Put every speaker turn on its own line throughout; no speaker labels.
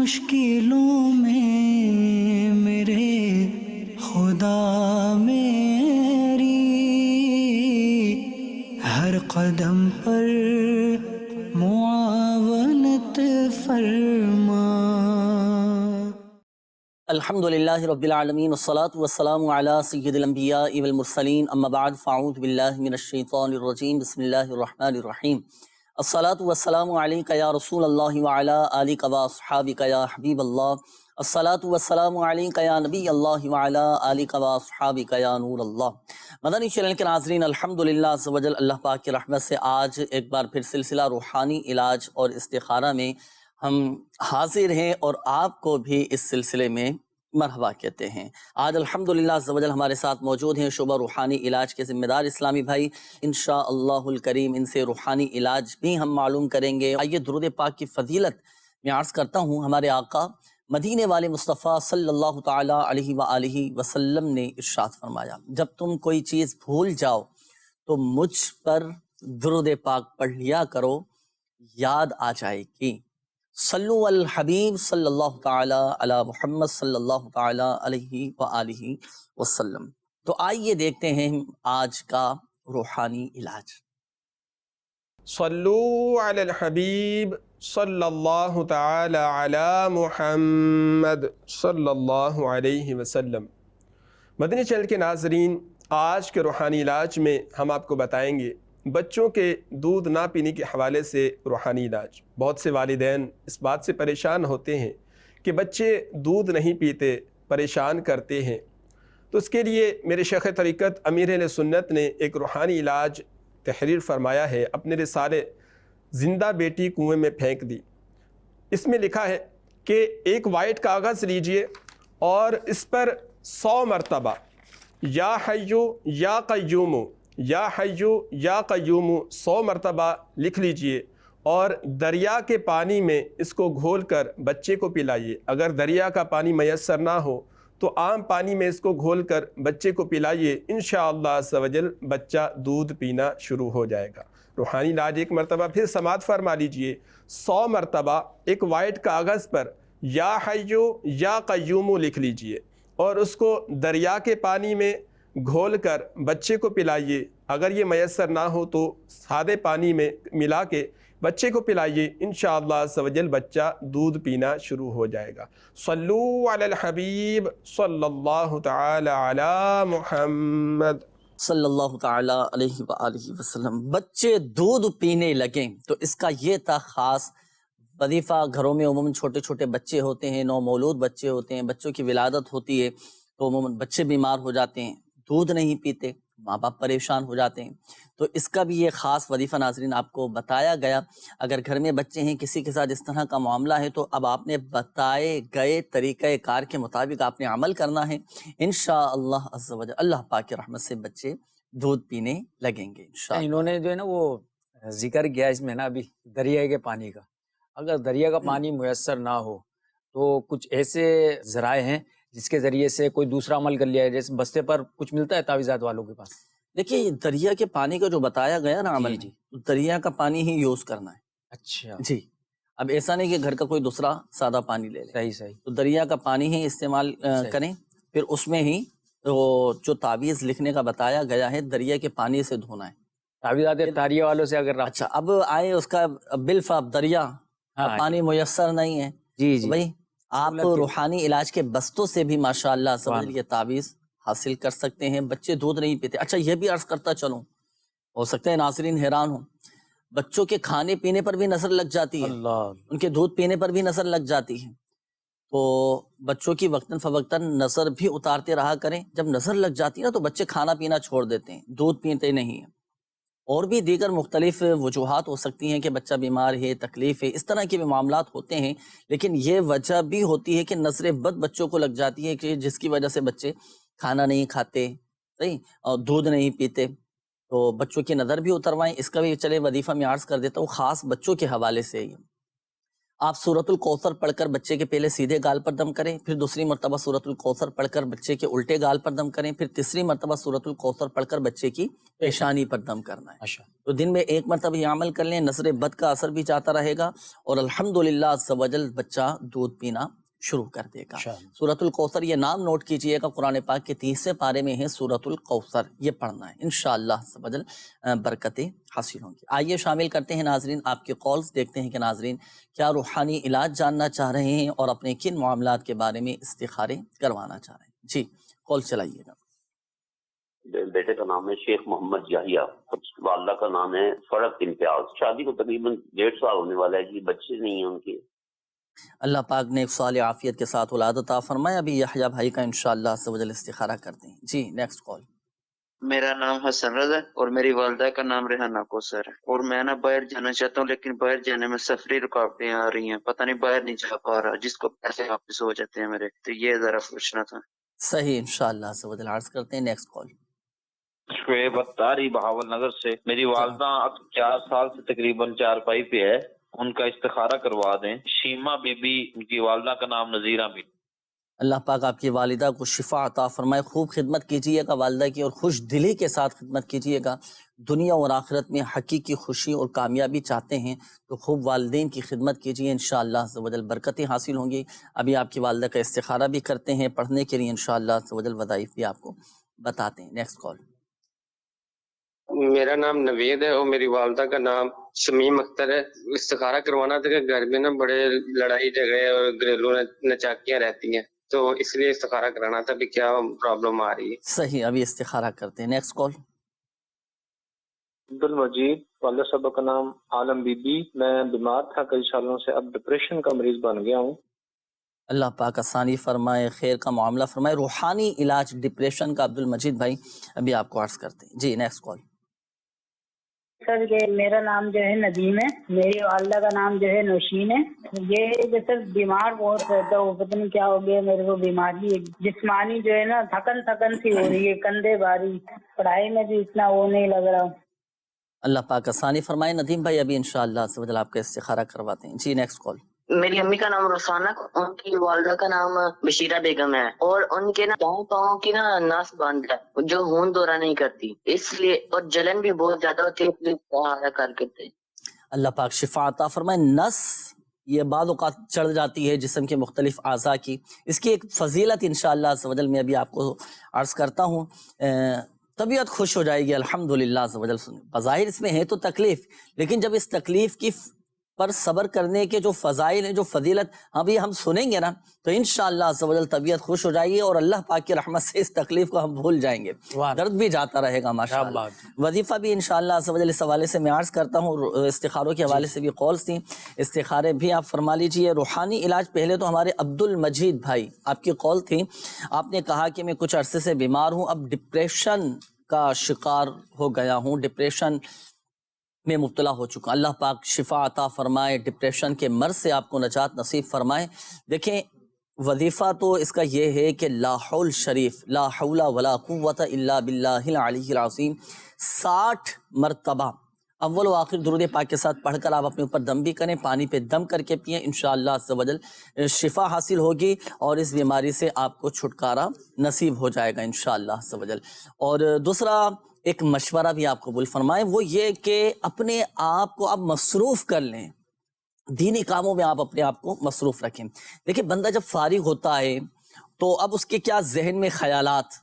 مشکلوں میں میرے خدا میری ہر قدم پر معاونت فرما۔
الحمدللہ رب العالمین والصلاة والسلام علی سید الانبیاء والمرسلین اما بعد فاعوذ باللہ من الشیطان الرجیم بسم اللہ الرحمن الرحیم الصلاة والسلام علیک یا رسول اللہ وعلی آلک واصحابک یا حبیب اللہ الصلاة والسلام علیک یا نبی اللہ وعلی آلک واصحابک یا نور اللہ۔ مدنی چینل کے ناظرین، الحمدللہ عز و جل اللہ پاک کی رحمت سے آج ایک بار پھر سلسلہ روحانی علاج اور استخارہ میں ہم حاضر ہیں اور آپ کو بھی اس سلسلے میں مرحبا کہتے ہیں۔ آج الحمدللہ عز و جل ہمارے ساتھ موجود ہیں شعبہ روحانی علاج کے ذمہ دار اسلامی بھائی، انشاءاللہ الکریم ان سے روحانی علاج بھی ہم معلوم کریں گے۔ آئیے درود پاک کی فضیلت میں عرض کرتا ہوں، ہمارے آقا مدینے والے مصطفیٰ صلی اللہ تعالی علیہ وآلہ وسلم نے ارشاد فرمایا، جب تم کوئی چیز بھول جاؤ تو مجھ پر درود پاک پڑھ لیا کرو، یاد آ جائے گی۔ صلو علی الحبیب صلی اللہ تعالی علی محمد صلی اللہ تعالی علیہ وآلہ وسلم۔ تو آئیے دیکھتے ہیں آج کا روحانی علاج۔
صلو علی الحبیب صلی اللہ تعالی علی محمد صلی اللہ علیہ وسلم۔ مدنی چینل کے ناظرین، آج کے روحانی علاج میں ہم آپ کو بتائیں گے بچوں کے دودھ نہ پینے کے حوالے سے روحانی علاج۔ بہت سے والدین اس بات سے پریشان ہوتے ہیں کہ بچے دودھ نہیں پیتے، پریشان کرتے ہیں، تو اس کے لیے میرے شیخ طریقت امیر اہل سنت نے ایک روحانی علاج تحریر فرمایا ہے، اپنے رسالے زندہ بیٹی کنویں میں پھینک دی۔ اس میں لکھا ہے کہ ایک وائٹ کاغذ لیجئے اور اس پر 100 مرتبہ یا حیو یا قیوم یا حیو یا قیوم 100 مرتبہ لکھ لیجئے اور دریا کے پانی میں اس کو گھول کر بچے کو پلائیے۔ اگر دریا کا پانی میسر نہ ہو تو عام پانی میں اس کو گھول کر بچے کو پلائیے، انشاءاللہ عز و جل بچہ دودھ پینا شروع ہو جائے گا۔ روحانی علاج ایک مرتبہ پھر سماعت فرما لیجئے، 100 مرتبہ ایک وائٹ کاغذ پر یا حیو یا قیوم لکھ لیجئے اور اس کو دریا کے پانی میں گھول کر بچے کو پلائیے۔ اگر یہ میسر نہ ہو تو سادے پانی میں ملا کے بچے کو پلائیے، انشاءاللہ عز و جل بچہ دودھ پینا شروع ہو جائے گا۔ صلو علی الحبیب صلی اللہ تعالی علی محمد
صلی اللہ تعالی علیہ وآلہ وسلم۔ بچے دودھ پینے لگیں تو اس کا یہ تھا خاص وظیفہ۔ گھروں میں عموماً چھوٹے چھوٹے بچے ہوتے ہیں، نومولود بچے ہوتے ہیں، بچوں کی ولادت ہوتی ہے تو عموماً بچے بیمار ہو جاتے ہیں، دودھ نہیں پیتے، ماں باپ پریشان ہو جاتے ہیں، تو اس کا بھی یہ خاص وظیفہ ناظرین آپ کو بتایا گیا۔ اگر گھر میں بچے ہیں، کسی کے ساتھ اس طرح کا معاملہ ہے تو اب آپ نے بتائے گئے طریقہ کار کے مطابق آپ نے عمل کرنا ہے، انشاءاللہ عز و جل اللہ پاک کی رحمت سے بچے دودھ پینے لگیں گے انشاءاللہ۔
انہوں نے جو ہے نا وہ ذکر کیا اس میں نا ابھی دریا کے پانی کا، اگر دریا کا پانی میسر نہ ہو تو کچھ ایسے ذرائع ہیں جس کے ذریعے سے کوئی دوسرا عمل کر لیا ہے، جیسے بستے پر کچھ ملتا ہے تعویذات والوں کے پاس۔
دیکھیے دریا کے پانی کا جو بتایا گیا نا عمل
جی۔
تو دریا کا پانی ہی یوز کرنا ہے۔
اچھا
جی، اب ایسا نہیں کہ گھر کا کوئی دوسرا سادہ پانی لے لیں،
صحیح صحیح
تو دریا کا پانی ہی استعمال کریں، پھر اس میں ہی وہ جو تعویذ لکھنے کا بتایا گیا ہے دریا کے پانی سے دھونا ہے۔
تعویذات تاریہ والوں سے اگر
اچھا اب آئے اس کا بالفعل دریا کا پانی میسر نہیں ہے
جی
تو بھائی آپ روحانی علاج کے بستوں سے بھی ماشاءاللہ عز و جل یہ تعویذ حاصل کر سکتے ہیں۔ بچے دودھ نہیں پیتے۔ اچھا یہ بھی عرض کرتا چلوں، ہو سکتا ہے ناظرین حیران ہوں، بچوں کے کھانے پینے پر بھی نظر لگ جاتی ہے، ان کے دودھ پینے پر بھی نظر لگ جاتی ہے، تو بچوں کی وقتاً فوقتاً نظر بھی اتارتے رہا کریں۔ جب نظر لگ جاتی ہے نا تو بچے کھانا پینا چھوڑ دیتے ہیں، دودھ پیتے نہیں ہیں۔ اور بھی دیگر مختلف وجوہات ہو سکتی ہیں کہ بچہ بیمار ہے، تکلیف ہے، اس طرح کے بھی معاملات ہوتے ہیں، لیکن یہ وجہ بھی ہوتی ہے کہ نظر بد بچوں کو لگ جاتی ہے کہ جس کی وجہ سے بچے کھانا نہیں کھاتے، صحیح، اور دودھ نہیں پیتے، تو بچوں کی نظر بھی اتروائیں۔ اس کا بھی چلے وظیفہ میں عرض کر دیتا ہوں، خاص بچوں کے حوالے سے ہی۔ آپ سورۃ الکوثر پڑھ کر بچے کے پہلے سیدھے گال پر دم کریں، پھر دوسری مرتبہ سورۃ الکوثر پڑھ کر بچے کے الٹے گال پر دم کریں، پھر تیسری مرتبہ سورۃ الکوثر پڑھ کر بچے کی پیشانی پر دم کرنا ہے۔
اچھا
تو دن میں ایک مرتبہ یہ عمل کر لیں، نظر بد کا اثر بھی جاتا رہے گا، اور الحمدللہ عز و جل بچہ دودھ پینا شروع کر دے گا۔ سورۃ الکوثر یہ نام نوٹ کیجئے گا، قرآن پاک کے 30ویں پارے میں ہے سورۃ الکوثر، یہ پڑھنا ہے، انشاءاللہ عز و جل برکتیں حاصل ہوں گی۔ آئیے شامل کرتے ہیں ناظرین آپ کے کالز، دیکھتے ہیں کہ ناظرین کیا روحانی علاج جاننا چاہ رہے ہیں اور اپنے کن معاملات کے بارے میں استخارے کروانا چاہ رہے ہیں۔ جی کال چلائیے گا۔
بیٹے کا نام ہے شیخ محمد یحییٰ، والدہ کا نام ہے فرق امتیاز، شادی کو تقریباً 1.5 سال ہونے والا ہے جی، بچے نہیں ہیں ان کے۔
اللہ پاک نے ایک سال عافیت کے ساتھ اولاد عطا فرمائے۔ ابھی یحییٰ بھائی کا انشاءاللہ عز و جل استخارہ کرتے ہیں۔ جی نیکسٹ کال۔
میرا نام حسن رضا ہے اور میری والدہ کا نام ریحانہ کوثر ہے، اور میں نا باہر جانا چاہتا ہوں، لیکن باہر جانے میں سفری رکاوٹیں آ رہی ہیں، پتہ نہیں باہر نہیں جا پا رہا، جس کو پیسے واپس ہو جاتے ہیں میرے، تو یہ ذرا پوچھنا تھا۔
صحیح، انشاءاللہ عز و جل عرض کرتے ہیں۔ Next call.
Shoaib Attari Bahawalnagar سے، میری والدہ 4 سال سے تقریباً چارپائی پہ ہے، ان کا استخارہ کروا دیں۔ شیما بی بی، ان کی والدہ کا نام نذیرہ بی۔
اللہ پاک آپ کی والدہ کو شفا عطا فرمائے، خوب خدمت کیجیے گا والدہ کی، اور خوش دلی کے ساتھ خدمت کیجیے گا۔ دنیا اور آخرت میں حقیقی خوشی اور کامیابی چاہتے ہیں تو خوب والدین کی خدمت کیجیے، انشاءاللہ عز و جل برکتیں حاصل ہوں گی۔ ابھی آپ کی والدہ کا استخارہ بھی کرتے ہیں پڑھنے کے لیے، انشاءاللہ عز و جل وظائف بھی آپ کو بتاتے ہیں۔ نیکسٹ کال۔
میرا نام نوید ہے اور میری والدہ کا نام شمیم اختر ہے۔ استخارہ کروانا تھا کہ گھر میں نا بڑے لڑائی جھگڑے اور گھریلو نچاکیاں رہتی ہیں، تو اس لیے استخارہ کرانا تھا کہ کیا پرابلم آ رہی ہے۔
صحیح، ابھی استخارہ کرتے ہیں۔ نیکسٹ کال۔
عبد المجید، والدہ صاحبہ کا نام عالم بی بی، میں بیمار تھا کئی سالوں سے، اب ڈپریشن کا مریض بن گیا ہوں۔
اللہ پاک آسانی فرمائے، خیر کا معاملہ فرمائے، روحانی علاج ڈپریشن کا عبد المجید بھائی ابھی آپ کو عرض کرتے ہیں۔ جی نیکسٹ کال۔
سر یہ میرا نام جو ہے ندیم ہے، میری والدہ کا نام جو ہے نوشین ہے۔ یہ جیسے بیمار بہت رہتا ہے، پتہ نہیں کیا ہو گیا میرے کو، بیماری جسمانی جو ہے نا تھکن سی ہو رہی ہے، کندھے بھاری، پڑھائی میں بھی اتنا وہ نہیں لگ رہا۔
اللہ پاک آسانی فرمائے ندیم بھائی، ابھی انشاءاللہ عز و جل آپ کا استخارہ کرواتے ہیں۔ جی نیکسٹ کال۔
میری امی کا نام رخسانہ، ان کی والدہ کا نام بشیرہ بیگم ہے، اور ان کے نا پاؤں کی نا نس بند ہے جو خون دورہ نہیں کرتی، اس لیے، اور جلن بھی بہت زیادہ ہوتی ہے، اس لیے استخارہ کر کے دیں۔
اللہ پاک شفا عطا فرمائے۔ نس یہ بعض اوقات چڑھ جاتی ہے جسم کے مختلف اعضاء کی، اس کی ایک فضیلت انشاءاللہ عز و جل میں ابھی آپ کو عرض کرتا ہوں۔ طبیعت خوش ہو جائے گی الحمدللہ عز و جل۔ بظاہر اس میں ہے تو تکلیف، لیکن جب اس تکلیف کی پر صبر کرنے کے جو فضائل ہیں، جو فضیلت ابھی ہم سنیں گے نا، تو انشاءاللہ عز و جل طبیعت خوش ہو جائے گی، اور اللہ پاک کی رحمت سے اس تکلیف کو ہم بھول جائیں گے، درد بھی جاتا رہے گا ماشاءاللہ۔ وظیفہ بھی انشاءاللہ عز و جل اس حوالے سے میں عرض کرتا ہوں، استخاروں کے حوالے سے بھی قولز تھیں، استخارے بھی آپ فرما لیجئے۔ روحانی علاج پہلے تو ہمارے عبد المجید بھائی آپ کی قول تھی، آپ نے کہا کہ میں کچھ عرصے سے بیمار ہوں، اب ڈپریشن کا شکار ہو گیا ہوں، ڈپریشن میں مبتلا ہو چکا۔ اللہ پاک شفا عطا فرمائے، ڈپریشن کے مرض سے آپ کو نجات نصیب فرمائے۔ دیکھیں وظیفہ تو اس کا یہ ہے کہ لا حول شریف، لا حول ولا قوت الا باللہ العلی العظیم، 60 مرتبہ اول و آخر درود پاک کے ساتھ پڑھ کر آپ اپنے اوپر دم بھی کریں، پانی پہ دم کر کے پئیں، انشاءاللہ عز و جل شفا حاصل ہوگی اور اس بیماری سے آپ کو چھٹکارا نصیب ہو جائے گا انشاءاللہ عز و جل۔ اور دوسرا ایک مشورہ بھی آپ قبول فرمائیں، وہ یہ کہ اپنے آپ کو آپ مصروف کر لیں، دینی کاموں میں آپ اپنے آپ کو مصروف رکھیں۔ دیکھیں بندہ جب فارغ ہوتا ہے تو اب اس کے کیا ذہن میں خیالات،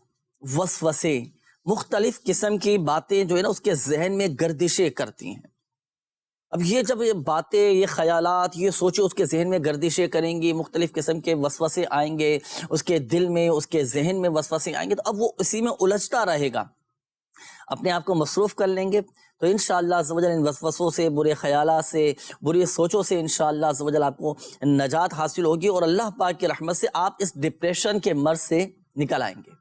وسوسے، مختلف قسم کی باتیں جو ہے نا اس کے ذہن میں گردشیں کرتی ہیں۔ اب یہ جب یہ باتیں، یہ خیالات، یہ سوچیں اس کے ذہن میں گردشیں کریں گی، مختلف قسم کے وسوسے آئیں گے اس کے دل میں، اس کے ذہن میں وسوسے آئیں گے، تو اب وہ اسی میں الجھتا رہے گا۔ اپنے آپ کو مصروف کر لیں گے تو انشاءاللہ عز و جل ان وسوسوں سے، برے خیالات سے، بری سوچوں سے انشاءاللہ عز و جل آپ کو نجات حاصل ہوگی، اور اللہ پاک کی رحمت سے آپ اس ڈپریشن کے مرض سے نکل آئیں گے۔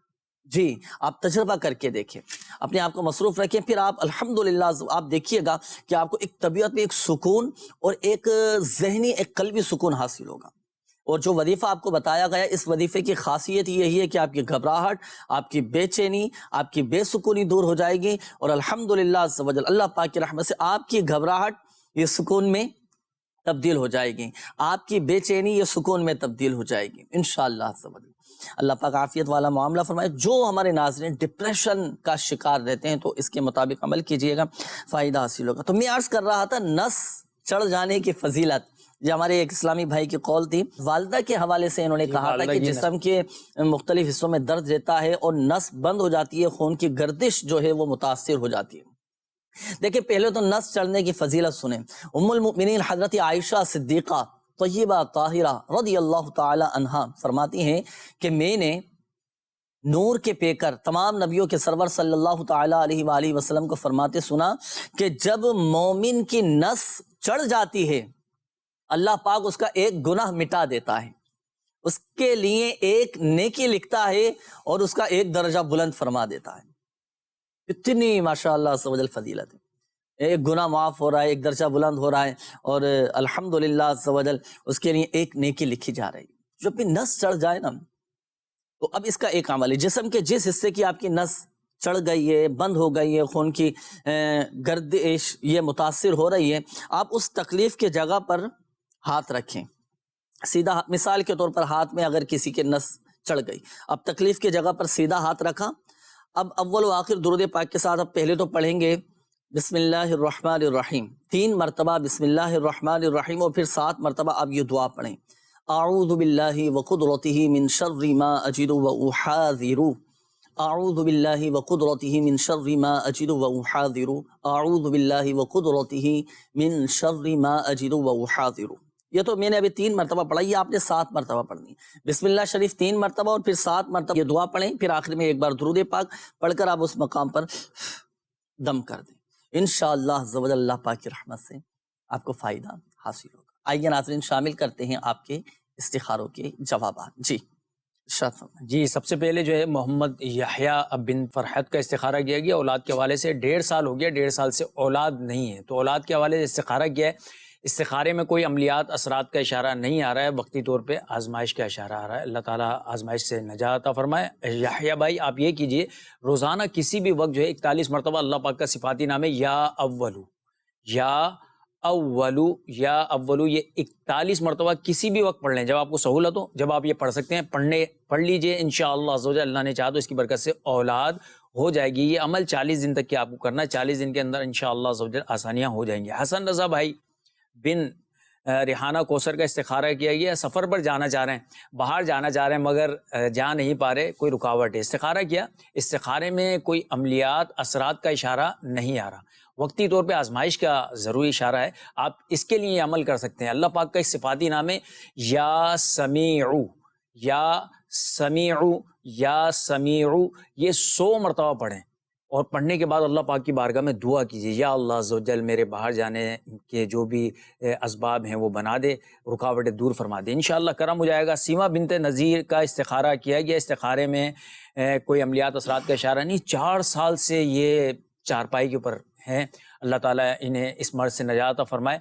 جی آپ تجربہ کر کے دیکھیں، اپنے آپ کو مصروف رکھیں، پھر آپ الحمدللہ آپ دیکھیے گا کہ آپ کو ایک طبیعت میں ایک سکون اور ایک ذہنی، ایک قلبی سکون حاصل ہوگا۔ اور جو وظیفہ آپ کو بتایا گیا، اس وظیفے کی خاصیت یہی ہے کہ آپ کی گھبراہٹ، آپ کی بے چینی، آپ کی بے سکونی دور ہو جائے گی، اور الحمدللہ عز و جل اللہ پاک کی رحمت سے آپ کی گھبراہٹ یہ سکون میں تبدیل ہو جائے گی، آپ کی بے چینی یہ سکون میں تبدیل ہو جائے گی انشاءاللہ عز و جل۔ اللہ پاک عافیت والا معاملہ فرمائے۔ جو ہمارے ناظرین ڈپریشن کا شکار رہتے ہیں تو اس کے مطابق عمل کیجئے گا، فائدہ حاصل ہوگا۔ تو میں عرض کر رہا تھا نس چڑھ جانے کی فضیلت، یہ ہمارے ایک اسلامی بھائی کی قول تھی، والدہ کے حوالے سے انہوں نے کہا تھا کہ جسم کے مختلف حصوں میں درد رہتا ہے اور نس بند ہو جاتی ہے، خون کی گردش جو ہے وہ متاثر ہو جاتی ہے۔ دیکھیں پہلے تو نس چڑھنے کی فضیلت سنیں۔ ام المؤمنین حضرت عائشہ صدیقہ طیبہ طاہرہ رضی اللہ تعالی عنہا فرماتی ہیں کہ میں نے نور کے پیکر تمام نبیوں کے سرور صلی اللہ تعالی علیہ وآلہ وسلم کو فرماتے سنا کہ جب مومن کی نس چڑھ جاتی ہے اللہ پاک اس کا ایک گناہ مٹا دیتا ہے، اس کے لیے ایک نیکی لکھتا ہے اور اس کا ایک درجہ بلند فرما دیتا ہے۔ اتنی ماشاءاللہ عز و جل فضیلت ہے، ایک گناہ معاف ہو رہا ہے، ایک درجہ بلند ہو رہا ہے، اور الحمدللہ عز و جل اس کے لیے ایک نیکی لکھی جا رہی ہے۔ جب بھی نس چڑھ جائے نا تو اب اس کا ایک عمل ہے، جسم کے جس حصے کی آپ کی نس چڑھ گئی ہے، بند ہو گئی ہے، خون کی گردش یہ متاثر ہو رہی ہے، آپ اس تکلیف کے جگہ پر ہاتھ رکھیں سیدھا، مثال کے طور پر ہاتھ میں اگر کسی کے نس چڑھ گئی، اب تکلیف کی جگہ پر سیدھا ہاتھ رکھا، اب اول و آخر درود پاک کے ساتھ اب پہلے تو پڑھیں گے بسم اللہ الرحمن الرحیم، 3 مرتبہ بسم اللہ الرحمن الرحیم، اور پھر 7 مرتبہ آپ یہ دعا پڑھیں، اعوذ باللہ وقدرتہ من شر ما اجد واحاذر، اعوذ باللہ وقدرتہ من شر ما اجد واحاذر، اعوذ باللہ وقدرتہ من شر ما اجد واحاذر۔ یہ تو میں نے ابھی 3 مرتبہ پڑھا، یہ آپ نے 7 مرتبہ پڑھنی، بسم اللہ شریف 3 مرتبہ اور پھر 7 مرتبہ یہ دعا پڑھیں، پھر آخر میں ایک بار درود پاک پڑھ کر آپ اس مقام پر دم کر دیں، انشاءاللہ عز و جل اللہ پاک کی رحمت سے آپ کو فائدہ حاصل ہوگا۔ آئیے ناظرین شامل کرتے ہیں آپ کے استخاروں کے جوابات۔ جی ارشاد فرمائیں۔
جی سب سے پہلے جو ہے محمد یحییٰ بن فرحت کا استخارہ کیا گیا، اولاد کے حوالے سے 1.5 سال ہو گیا، 1.5 سال سے اولاد نہیں ہے، تو اولاد کے حوالے سے استخارہ کیا ہے۔ استخارے میں کوئی عملیات اثرات کا اشارہ نہیں آ رہا ہے، وقتی طور پہ آزمائش کا اشارہ آ رہا ہے، اللہ تعالیٰ آزمائش سے نجات عطا فرمائے۔ یحییٰ بھائی آپ یہ کیجئے، روزانہ کسی بھی وقت جو ہے 41 مرتبہ اللہ پاک کا صفاتی نام ہے یا اولو، یا اولو، یا اولو، یہ 41 مرتبہ کسی بھی وقت پڑھ لیں، جب آپ کو سہولت ہو، جب آپ یہ پڑھ سکتے ہیں پڑھ لیجئے، انشاءاللہ عز و جل اللہ نے چاہا تو اس کی برکت سے اولاد ہو جائے گی۔ یہ عمل 40 دن تک کے آپ کو کرنا ہے، 40 دن کے اندر انشاءاللہ عز و جل آسانیاں ہو جائیں گی۔ حسن رضا بھائی بن ریحانہ کوثر کا استخارہ کیا گیا، سفر پر جانا چاہ رہے ہیں، باہر جانا چاہ رہے ہیں مگر جا نہیں پا رہے، کوئی رکاوٹ ہے، استخارہ کیا، استخارے میں کوئی عملیات اثرات کا اشارہ نہیں آ رہا، وقتی طور پہ آزمائش کا ضروری اشارہ ہے، آپ اس کے لیے عمل کر سکتے ہیں۔ اللہ پاک کا ایک صفاتی نام ہے یا سمیعو، یا سمیعو، یا سمیعو، یہ 100 مرتبہ پڑھیں، اور پڑھنے کے بعد اللہ پاک کی بارگاہ میں دعا کیجیے، یا اللہ عز و جل میرے باہر جانے کے جو بھی اسباب ہیں وہ بنا دے، رکاوٹیں دور فرما دے، انشاءاللہ کرم ہو جائے گا۔ سیما بنت نذیر کا استخارہ کیا گیا، استخارے میں کوئی عملیات اثرات کا اشارہ نہیں، 4 سال سے یہ چارپائی کے اوپر ہیں، اللہ تعالیٰ انہیں اس مرض سے نجات عطا فرمائے۔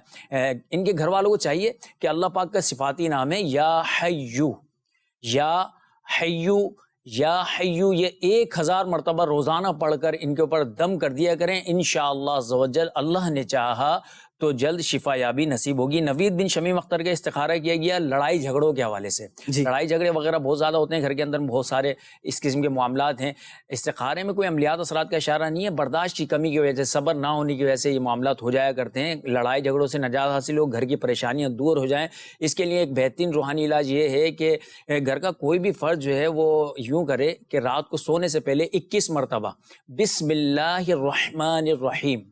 ان کے گھر والوں کو چاہیے کہ اللہ پاک کا صفاتی نام ہے یا حیو، یا حیو، یا حیو، یہ 1000 مرتبہ روزانہ پڑھ کر ان کے اوپر دم کر دیا کریں، انشاءاللہ عز و جل اللہ نے چاہا تو جلد شفا یابی نصیب ہوگی۔ نوید بن شمیم اختر کا استخارہ کیا گیا لڑائی جھگڑوں کے حوالے سے، لڑائی جھگڑے وغیرہ بہت زیادہ ہوتے ہیں گھر کے اندر، بہت سارے اس قسم کے معاملات ہیں، استخارے میں کوئی عملیات اثرات کا اشارہ نہیں ہے، برداشت کی کمی کی وجہ سے، صبر نہ ہونے کی وجہ سے یہ معاملات ہو جایا کرتے ہیں، لڑائی جھگڑوں سے نجات حاصل ہو، گھر کی پریشانیاں دور ہو جائیں، اس کے لیے ایک بہترین روحانی علاج یہ ہے کہ گھر کا کوئی بھی فرد جو ہے وہ یوں کرے کہ رات کو سونے سے پہلے 21 مرتبہ بسم اللہ الرحمن الرحیم،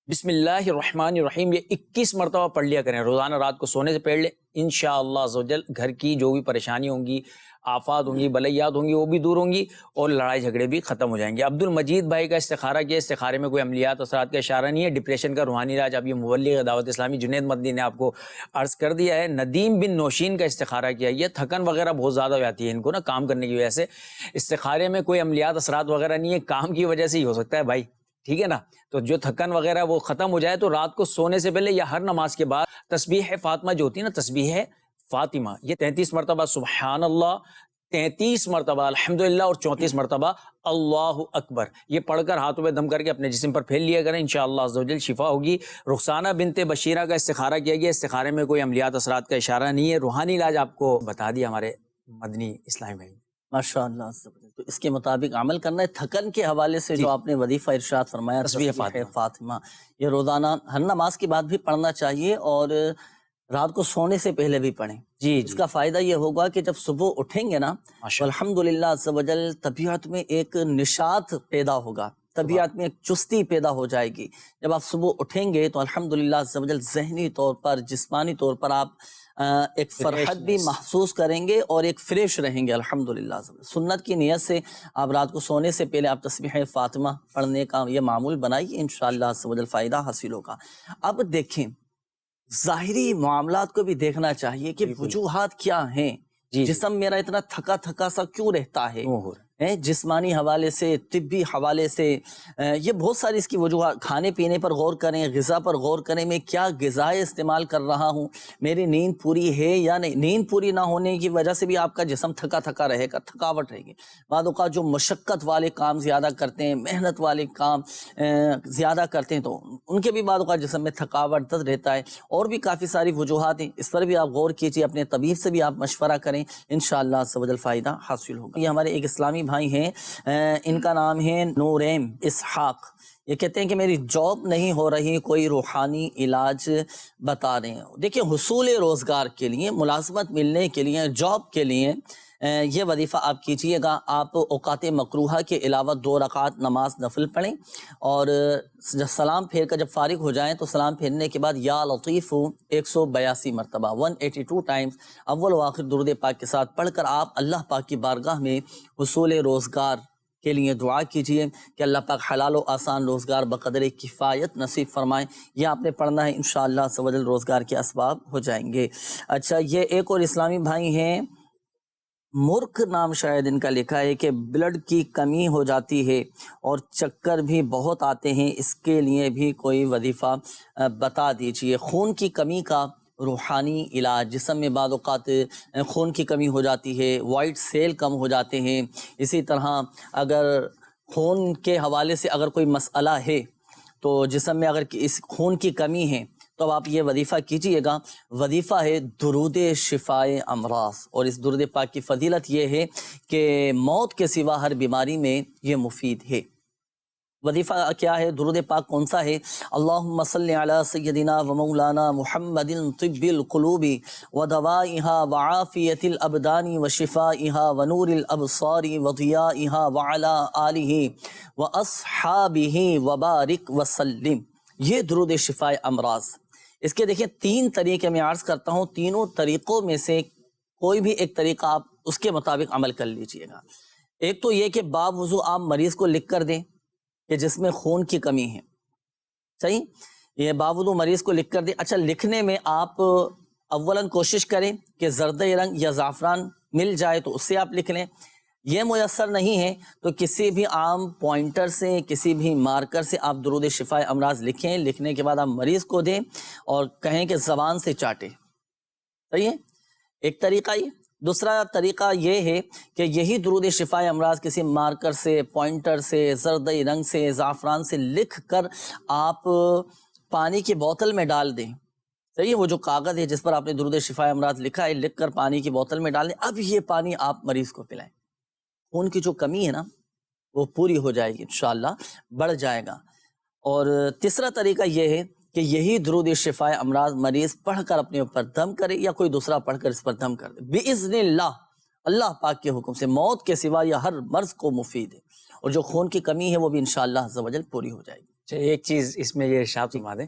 بسم اللہ الرحمن الرحیم، یہ 21 مرتبہ پڑھ لیا کریں روزانہ رات کو سونے سے پہلے، انشاءاللہ عز و جل گھر کی جو بھی پریشانی ہوں گی، آفات ہوں گی، بلیات ہوں گی، وہ بھی دور ہوں گی اور لڑائی جھگڑے بھی ختم ہو جائیں گے۔ عبد المجید بھائی کا استخارہ کیا، استخارے میں کوئی عملیات اثرات کا اشارہ نہیں ہے، ڈپریشن کا روحانی علاج اب یہ مبلغ دعوت اسلامی جنید مدنی نے آپ کو عرض کر دیا ہے۔ ندیم بن نوشین کا استخارہ کیا، یہ تھکن وغیرہ بہت زیادہ ہو جاتی ہے ان کو نا کام کرنے کی وجہ سے، استخارے میں کوئی عملیات اثرات وغیرہ نہیں ہے، کام کی وجہ سے ہی ہو سکتا ہے بھائی، ٹھیک ہے نا، تو جو تھکن وغیرہ وہ ختم ہو جائے تو رات کو سونے سے پہلے یا ہر نماز کے بعد تسبیح فاطمہ جو ہوتی ہے نا، تسبیح فاطمہ، یہ 33 مرتبہ سبحان اللہ، 33 مرتبہ الحمدللہ اور 34 مرتبہ اللہ اکبر، یہ پڑھ کر ہاتھوں پہ دم کر کے اپنے جسم پر پھیل لیا کریں، انشاءاللہ عز و جل شفا ہوگی۔ رخسانہ بنت بشیرہ کا استخارہ کیا گیا، استخارے میں کوئی عملیات اثرات کا اشارہ نہیں ہے، روحانی علاج آپ کو بتا دیا ہمارے مدنی اسلامی بھائی۔
ماشاء اللہ، تو اس کے مطابق عمل کرنا ہے۔ تھکن کے حوالے سے جو آپ نے وظیفہ ارشاد فرمایا
تسبیح
فاطمہ، یہ روزانہ ہر نماز کے بعد بھی پڑھنا چاہیے اور رات کو سونے سے پہلے بھی پڑھیں۔
جی
اس کا فائدہ یہ ہوگا کہ جب صبح اٹھیں گے نا تو الحمدللہ عز و جل طبیعت میں ایک نشاط پیدا ہوگا، طبیعت میں ایک چستی پیدا ہو جائے گی۔ جب آپ صبح اٹھیں گے تو الحمدللہ عز و جل ذہنی طور پر، جسمانی طور پر آپ ایک فرحت بھی محسوس کریں گے اور ایک فریش رہیں گے الحمدللہ۔ سنت کی نیت سے آپ رات کو سونے سے پہلے آپ تسبیح فاطمہ پڑھنے کا یہ معمول بنائیے، انشاءاللہ عز و جل فائدہ حاصل ہوگا۔ اب دیکھیں، ظاہری معاملات کو بھی دیکھنا چاہیے کہ وجوہات کیا ہیں، جسم میرا اتنا تھکا تھکا سا کیوں رہتا ہے، جسمانی حوالے سے، طبی حوالے سے، یہ بہت ساری اس کی وجوہات۔ کھانے پینے پر غور کریں، غذا پر غور کریں، میں کیا غذائیں استعمال کر رہا ہوں، میری نیند پوری ہے یا نہیں۔ نیند پوری نہ ہونے کی وجہ سے بھی آپ کا جسم تھکا تھکا رہے گا، تھکاوٹ رہے گی۔ بعض اوقات جو مشقت والے کام زیادہ کرتے ہیں، محنت والے کام زیادہ کرتے ہیں، تو ان کے بھی بعض اوقات جسم میں تھکاوٹ درد رہتا ہے۔ اور بھی کافی ساری وجوہات ہیں، اس پر بھی آپ غور کیجیے، اپنے طبیب سے بھی آپ مشورہ کریں، انشاءاللہ عز و جل فائدہ حاصل ہوگا۔ یہ ہمارے ایک اسلامی بھائی ہیں، ان کا نام ہے نوریم اسحاق۔ یہ کہتے ہیں کہ میری جاب نہیں ہو رہی، کوئی روحانی علاج بتا رہے ہیں۔ دیکھیں، حصول روزگار کے لیے، ملازمت ملنے کے لیے، جاب کے لیے یہ وظیفہ آپ کیجئے گا۔ آپ اوقات مکروہہ کے علاوہ 2 رکعت نماز نفل پڑھیں اور جب سلام پھیر کر جب فارغ ہو جائیں تو سلام پھیرنے کے بعد یا لطیف 182 مرتبہ 182 ٹائمز اول و آخر درود پاک کے ساتھ پڑھ کر آپ اللہ پاک کی بارگاہ میں حصول روزگار کے لیے دعا کیجئے کہ اللہ پاک حلال و آسان روزگار بقدر کفایت نصیب فرمائیں۔ یہ آپ نے پڑھنا ہے، انشاءاللہ عز و جل روزگار کے اسباب ہو جائیں گے۔ اچھا، یہ ایک اور اسلامی بھائی ہیں، مرک نام شاید ان کا لکھا ہے کہ بلڈ کی کمی ہو جاتی ہے اور چکر بھی بہت آتے ہیں، اس کے لیے بھی کوئی وظیفہ بتا دیجئے۔ خون کی کمی کا روحانی علاج، جسم میں بعض اوقات خون کی کمی ہو جاتی ہے، وائٹ سیل کم ہو جاتے ہیں، اسی طرح اگر خون کے حوالے سے اگر کوئی مسئلہ ہے تو جسم میں اگر اس خون کی کمی ہے تو اب آپ یہ وظیفہ کیجئے گا۔ وظیفہ ہے درود شفائے امراض، اور اس درود پاک کی فضیلت یہ ہے کہ موت کے سوا ہر بیماری میں یہ مفید ہے۔ وظیفہ کیا ہے، درود پاک کون سا ہے؟ اللہم صلی علی سیدنا و مولانا محمد طب القلوب و دوائها وعافیت الابدان و شفائها و نور الابصار و ضیائها وعلی آلہ و اصحابہ وبارک وسلم۔ یہ درود شفائے امراض، اس کے دیکھیں 3 طریقے میں عرض کرتا ہوں، تینوں طریقوں میں سے کوئی بھی ایک طریقہ آپ اس کے مطابق عمل کر لیجئے گا۔ ایک تو یہ کہ باوضو آپ مریض کو لکھ کر دیں کہ جس میں خون کی کمی ہے، صحیح، یہ باوضو مریض کو لکھ کر دیں۔ اچھا، لکھنے میں آپ اولاً کوشش کریں کہ زرد رنگ یا زعفران مل جائے تو اس سے آپ لکھ لیں۔ یہ میسر نہیں ہے تو کسی بھی عام پوائنٹر سے، کسی بھی مارکر سے آپ درود شفائے امراض لکھیں، لکھنے کے بعد آپ مریض کو دیں اور کہیں کہ زبان سے چاٹے، صحیح ہے، ایک طریقہ یہ۔ دوسرا طریقہ یہ ہے کہ یہی درود شفائے امراض کسی مارکر سے، پوائنٹر سے، زرد رنگ سے، زعفران سے لکھ کر آپ پانی کی بوتل میں ڈال دیں، صحیح ہے، وہ جو کاغذ ہے جس پر آپ نے درود شفائے امراض لکھا ہے، لکھ کر پانی کی بوتل میں ڈال دیں۔ اب یہ پانی آپ مریض کو پلائیں، خون کی جو کمی ہے نا وہ پوری ہو جائے گی، انشاءاللہ بڑھ جائے گا۔ اور تیسرا طریقہ یہ ہے کہ یہی درود شفائے امراض مریض پڑھ کر اپنے اوپر دم کرے یا کوئی دوسرا پڑھ کر اس پر دم کر دے، بِإِذْنِ اللہ، اللہ پاک کے حکم سے۔ موت کے سوا یہ ہر مرض کو مفید ہے، اور جو خون کی کمی ہے وہ بھی انشاءاللہ عز و جل پوری ہو جائے گی۔
ایک چیز اس میں یہ ارشاد فرما دیں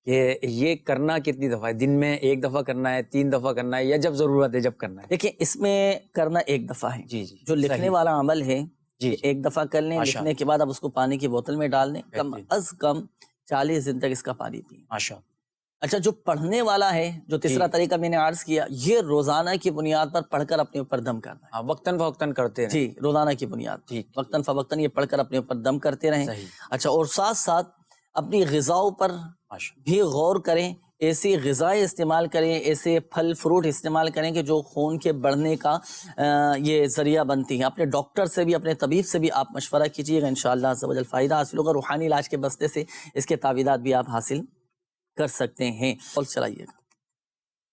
کہ یہ کرنا کتنی دفعہ ہے؟ دن میں 1 دفعہ کرنا ہے، 3 دفعہ کرنا ہے، یا جب ضرورت ہے جب کرنا ہے؟
دیکھیں، اس میں کرنا 1 دفعہ ہے،
جی
جو لکھنے والا عمل ہے
جی
1 دفعہ کر لیں، لکھنے کے بعد آپ اس کو پانی کی بوتل میں ڈال دیں، کم از کم 40 دن تک اس کا پانی پئیں۔
ماشاء۔
اچھا، جو پڑھنے والا ہے، جو تیسرا طریقہ میں نے عرض کیا، یہ روزانہ کی بنیاد پر پڑھ کر اپنے اوپر دم کرنا ہے،
وقتاً فوقتاً کرتے ہیں،
جی، روزانہ کی بنیاد، وقتاً فوقتاً یہ پڑھ کر اپنے اوپر دم کرتے رہیں۔ اچھا، اور ساتھ ساتھ اپنی غذاؤں پر بھی غور کریں ایسی غذائیں استعمال کریں، ایسے پھل فروٹ استعمال کریں کہ جو خون کے بڑھنے کا یہ ذریعہ بنتی ہیں۔ اپنے ڈاکٹر سے بھی، اپنے طبیب سے بھی آپ مشورہ کیجیے گا، انشاءاللہ عز و جل فائدہ حاصل ہوگا۔ روحانی علاج کے بستے سے اس کے تعویذات بھی آپ حاصل کر سکتے ہیں۔ اور چلائیے گا۔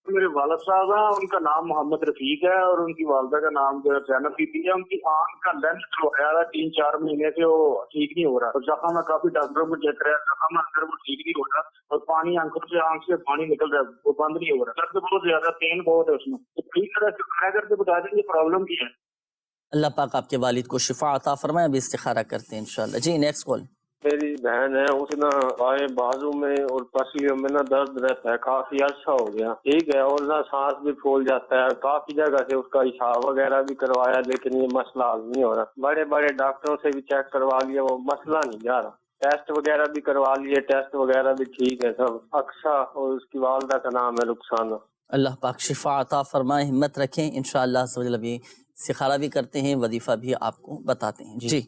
میرے والد صاحب ہیں، ان کا نام محمد رفیق ہے اور ان کی والدہ کا نام جو ہے زینب بی بی ہے۔ ان کی آنکھ کا لینس جو ہے 3-4 مہینے سے وہ ٹھیک نہیں ہو رہا، اور زخم میں کافی ڈاکٹروں کو چیک کرایا، زخم اندر وہ ٹھیک نہیں ہو رہا، اور پانی آنکھ سے پانی نکل رہا ہے، وہ بند نہیں ہو رہا، درد بہت زیادہ، پین بہت ہے اس میں۔ تو ٹھیک طرح سے کھایا کر کے بتا دیں یہ پرابلم کی ہے۔
اللہ پاک آپ کے والد کو شفا عطا فرمائے۔ ابھی استخارہ کرتے ہیں انشاءاللہ۔ جی نیکسٹ کال۔
میری بہن ہے، اس نا بائیں بازو میں اور پسلیوں میں نا درد رہتا ہے، کافی عرصہ ہو گیا، ٹھیک ہے، اور نا سانس بھی پھول جاتا ہے، کافی جگہ سے اس کا حساب وغیرہ بھی کروایا لیکن یہ مسئلہ حل نہیں ہو رہا، بڑے بڑے ڈاکٹروں سے بھی چیک کروا لیا، وہ مسئلہ نہیں جا رہا، ٹیسٹ وغیرہ بھی کروا لیے، ٹیسٹ وغیرہ بھی ٹھیک ہے سب۔ اکشا اور اس کی والدہ کا نام ہے رخسانہ۔
اللہ پاک شفا عطا فرمائے، ہمت رکھیں، انشاءاللہ عز و جل۔ ابھی استخارہ بھی کرتے ہیں، وظیفہ بھی آپ کو بتاتے ہیں۔ جی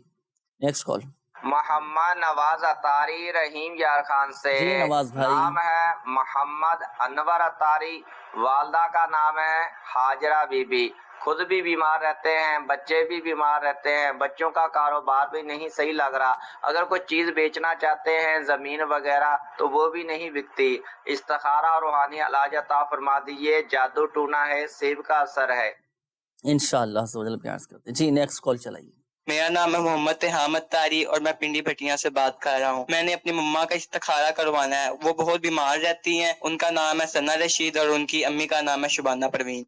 نیکسٹ کال۔
محمد نواز اتاری رحیم یار خان سے،
جی نواز بھائی۔
نام ہے محمد انور اتاری، والدہ کا نام ہے ہاجرہ بی بی، خود بھی بیمار رہتے ہیں، بچے بھی بیمار رہتے ہیں، بچوں کا کاروبار بھی نہیں صحیح لگ رہا، اگر کوئی چیز بیچنا چاہتے ہیں زمین وغیرہ تو وہ بھی نہیں بکتی، استخارہ اور روحانی علاج عطا فرما دیجیے، جادو ٹونا ہے، سیب کا اثر ہے۔
انشاءاللہ عز و جل پیار کرتے ہیں۔ جی نیکسٹ کال چلائیے۔
میرا نام ہے محمد تہامت تاری اور میں پنڈی بھٹیاں سے بات کر رہا ہوں۔ میں نے اپنی مما کا استخارہ کروانا ہے، وہ بہت بیمار رہتی ہیں، ان کا نام ہے ثنا رشید اور ان کی امی کا نام ہے شبانہ پروین۔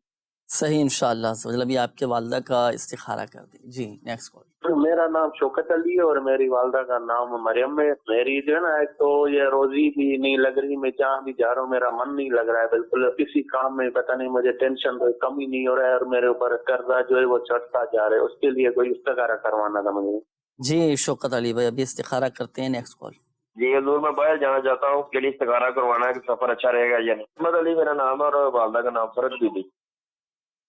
صحیح انشاءاللہ عز و جل۔ ابھی آپ کے والدہ کا استخارہ کر دیں۔ جی نیکسٹ کال۔
میرا نام شوکت علی ہے اور میری والدہ کا نام مریم ہے۔ میری جو ہے نا ایک تو یہ روزی بھی نہیں لگ رہی، میں جہاں بھی جا رہا ہوں میرا من نہیں لگ رہا ہے بالکل، کسی کام میں پتہ نہیں مجھے ٹینشن کم ہی نہیں ہو رہا ہے، اور میرے اوپر قرضہ جو ہے وہ چڑھتا جا رہا ہے، اس کے لیے کوئی استخارہ کروانا تھا مجھے۔
جی شوکت علی بھائی ابھی استخارہ کرتے ہیں۔ نیکسٹ کال۔
جی حضور میں باہر جانا چاہتا ہوں، اس کے لیے استخارہ کروانا ہے کہ سفر اچھا رہے گا یا نہیں۔ محمد علی میرا نام ہے اور والدہ کا نام فرج بی بی۔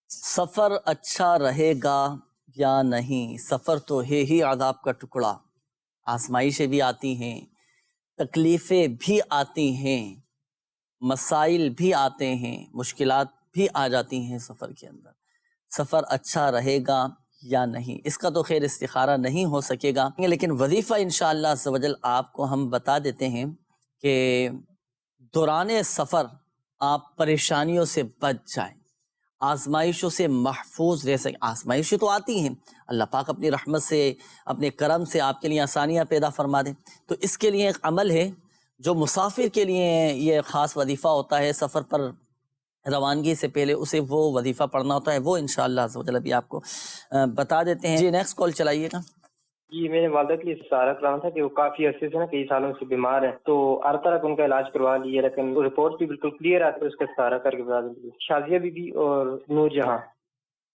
سفر اچھا رہے گا یا نہیں؟ سفر تو ہے ہی عذاب کا ٹکڑا، آزمائشیں بھی آتی ہیں، تکلیفیں بھی آتی ہیں، مسائل بھی آتے ہیں، مشکلات بھی آ جاتی ہیں سفر کے اندر۔ سفر اچھا رہے گا یا نہیں، اس کا تو خیر استخارہ نہیں ہو سکے گا، لیکن وظیفہ انشاءاللہ عز و جل آپ کو ہم بتا دیتے ہیں کہ دوران سفر آپ پریشانیوں سے بچ جائیں، آزمائشوں سے محفوظ رہ سکیں۔ آزمائشیں تو آتی ہیں، اللہ پاک اپنی رحمت سے، اپنے کرم سے آپ کے لیے آسانیاں پیدا فرما دیں، تو اس کے لیے ایک عمل ہے جو مسافر کے لیے یہ خاص وظیفہ ہوتا ہے، سفر پر روانگی سے پہلے اسے وہ وظیفہ پڑھنا ہوتا ہے، وہ انشاءاللہ عز و جل بھی آپ کو بتا دیتے ہیں۔ جی نیکسٹ کال چلائیے گا۔
جی میرے والدہ کے لیے استخارہ کرانا تھا کہ وہ کافی عرصے سے نا کئی سالوں سے بیمار ہیں، تو ہر طرح کا ان کا علاج کروا لیے لیکن رپورٹ بھی بالکل کلیئر آتی ہے، اس کا استخارہ کر کے بتا دیں۔ شازیہ بی بی اور نور جہاں۔